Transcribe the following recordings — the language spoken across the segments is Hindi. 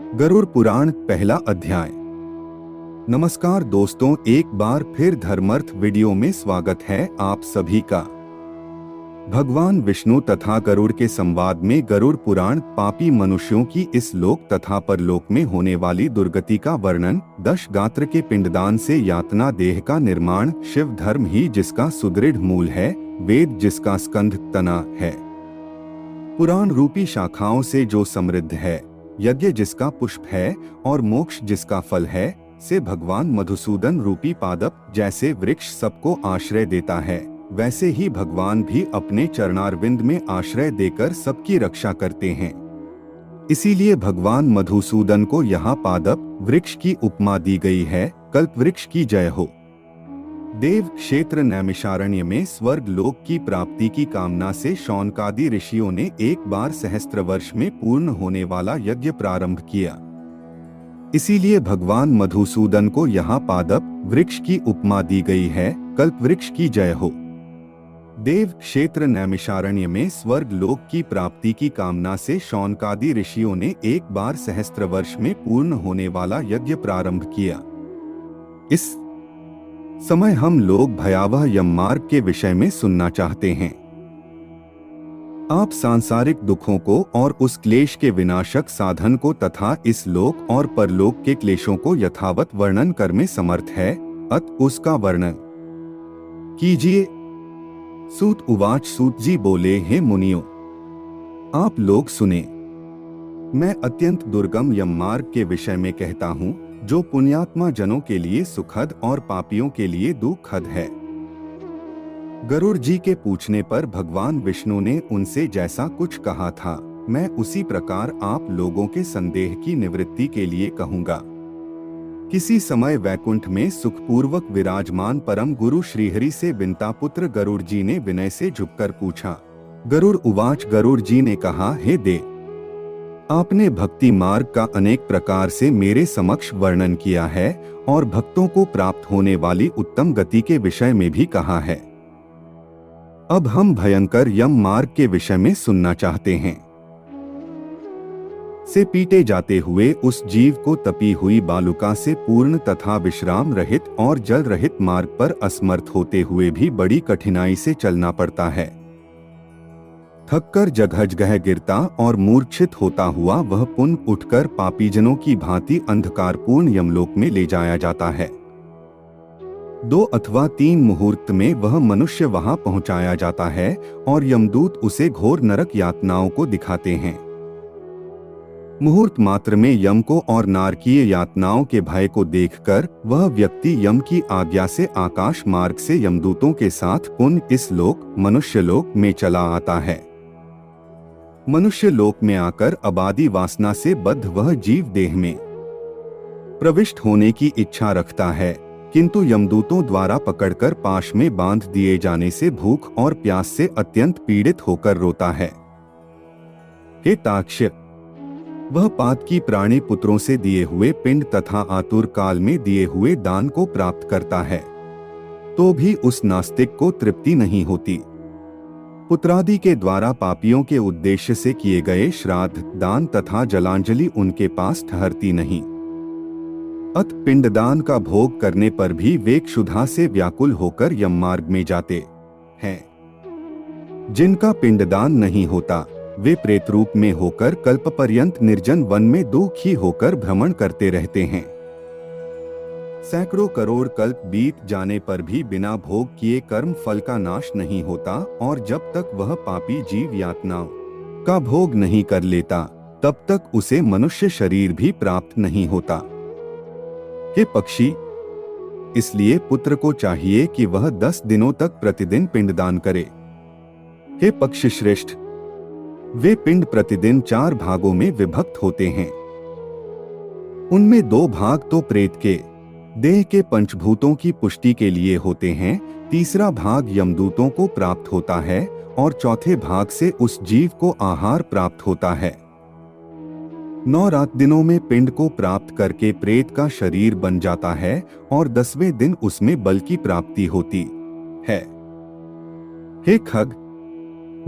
गरुड़ पुराण पहला अध्याय। नमस्कार दोस्तों, एक बार फिर धर्मर्थ वीडियो में स्वागत है आप सभी का। भगवान विष्णु तथा गरुड़ के संवाद में गरुड़ पुराण पापी मनुष्यों की इस लोक तथा परलोक में होने वाली दुर्गति का वर्णन, 10 गात्र के पिंडदान से यातना देह का निर्माण, शिव धर्म ही जिसका सुदृढ़ मूल है, वेद जिसका स्कंध तना है, पुराण रूपी शाखाओं से जो समृद्ध है, यज्ञ जिसका पुष्प है और मोक्ष जिसका फल है, से भगवान मधुसूदन रूपी पादप जैसे वृक्ष सबको आश्रय देता है, वैसे ही भगवान भी अपने चरणारविंद में आश्रय देकर सबकी रक्षा करते हैं। इसीलिए भगवान मधुसूदन को यहाँ पादप वृक्ष की उपमा दी गई है। कल्प वृक्ष की जय हो। देव क्षेत्र नैमिषारण्य में स्वर्ग लोक की प्राप्ति की कामना से शौनकादि ऋषियों ने एक बार सहस्त्र वर्ष में पूर्ण होने वाला यज्ञ प्रारंभ किया। इसीलिए भगवान मधुसूदन को यहाँ पादप वृक्ष की उपमा दी गई है। कल्प वृक्ष की जय हो। देव क्षेत्र नैमिषारण्य में स्वर्ग लोक की प्राप्ति की कामना से शौनकादि ऋषियों ने एक बार सहस्त्र वर्ष में पूर्ण होने वाला यज्ञ प्रारंभ किया। इस समय हम लोग भयावह यम मार्ग के विषय में सुनना चाहते हैं। आप सांसारिक दुखों को और उस क्लेश के विनाशक साधन को तथा इस लोक और परलोक के क्लेशों को यथावत वर्णन कर में समर्थ है, अत उसका वर्णन कीजिए। सूत उवाच, सूत जी बोले, हे मुनियों, आप लोग सुने। मैं अत्यंत दुर्गम यम मार्ग के विषय में कहता हूँ, जो पुण्यात्मा जनों के लिए सुखद और पापियों के लिए दुखद है। गरुड़ जी के पूछने पर भगवान विष्णु ने उनसे जैसा कुछ कहा था, मैं उसी प्रकार आप लोगों के संदेह की निवृत्ति के लिए कहूँगा। किसी समय वैकुंठ में सुखपूर्वक विराजमान परम गुरु श्रीहरि से विंता पुत्र गरुड़ जी ने विनय से झुककर पूछा। गरुड़ उवाच, गरुड़ जी ने कहा, हे देव, आपने भक्ति मार्ग का अनेक प्रकार से मेरे समक्ष वर्णन किया है और भक्तों को प्राप्त होने वाली उत्तम गति के विषय में भी कहा है। अब हम भयंकर यम मार्ग के विषय में सुनना चाहते हैं। से पीटे जाते हुए उस जीव को तपी हुई बालुका से पूर्ण तथा विश्राम रहित और जल रहित मार्ग पर असमर्थ होते हुए भी बड़ी कठिनाई से चलना पड़ता है। थककर जगह जगह गिरता और मूर्छित होता हुआ वह पुनः उठकर पापीजनों की भांति अंधकारपूर्ण यमलोक में ले जाया जाता है। 2 अथवा 3 मुहूर्त में वह मनुष्य वहां पहुंचाया जाता है और यमदूत उसे घोर नरक यातनाओं को दिखाते हैं। मुहूर्त मात्र में यम को और नारकीय यातनाओं के भय को देखकर वह व्यक्ति यम की आज्ञा से आकाश मार्ग से यमदूतों के साथ पुनः इस लोक मनुष्य लोक में चला आता है। मनुष्य लोक में आकर अबादी वासना से बद्ध वह जीव देह में प्रविष्ट होने की इच्छा रखता है, किंतु यमदूतों द्वारा पकड़कर पाश में बांध दिए जाने से भूख और प्यास से अत्यंत पीड़ित होकर रोता है। हे ताक्ष्य, वह पात की प्राणी पुत्रों से दिए हुए पिंड तथा आतुर काल में दिए हुए दान को प्राप्त करता है, तो भी उस नास्तिक को तृप्ति नहीं होती। पुत्रादि के द्वारा पापियों के उद्देश्य से किए गए श्राद्ध, दान तथा जलांजलि उनके पास ठहरती नहीं। अत पिंडदान का भोग करने पर भी वे क्षुधा से व्याकुल होकर यम मार्ग में जाते हैं। जिनका पिंडदान नहीं होता, वे प्रेत रूप में होकर कल्पपर्यंत निर्जन वन में दुखी होकर भ्रमण करते रहते हैं। सैकड़ों करोड़ कल्प बीत जाने पर भी बिना भोग किए कर्म फल का नाश नहीं होता, और जब तक वह पापी जीव यातनाओं का भोग नहीं कर लेता, तब तक उसे मनुष्य शरीर भी प्राप्त नहीं होता। हे पक्षी, इसलिए पुत्र को चाहिए कि वह 10 दिनों तक प्रतिदिन पिंडदान करे। हे पक्षी श्रेष्ठ, वे पिंड प्रतिदिन 4 भागों में विभक्त होते हैं। उनमें 2 भाग तो प्रेत के देह के पंचभूतों की पुष्टि के लिए होते हैं, तीसरा भाग यमदूतों को प्राप्त होता है और चौथे भाग से उस जीव को आहार प्राप्त होता है। 9 रात दिनों में पिंड को प्राप्त करके प्रेत का शरीर बन जाता है और 10वें दिन उसमें बल की प्राप्ति होती है। हे खग,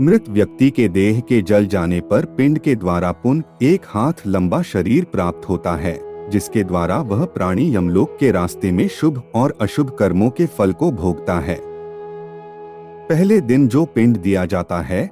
मृत व्यक्ति के देह के जल जाने पर पिंड के द्वारा पुनः 1 हाथ लंबा शरीर प्राप्त होता है, जिसके द्वारा वह प्राणी यमलोक के रास्ते में शुभ और अशुभ कर्मों के फल को भोगता है। पहले दिन जो पिंड दिया जाता है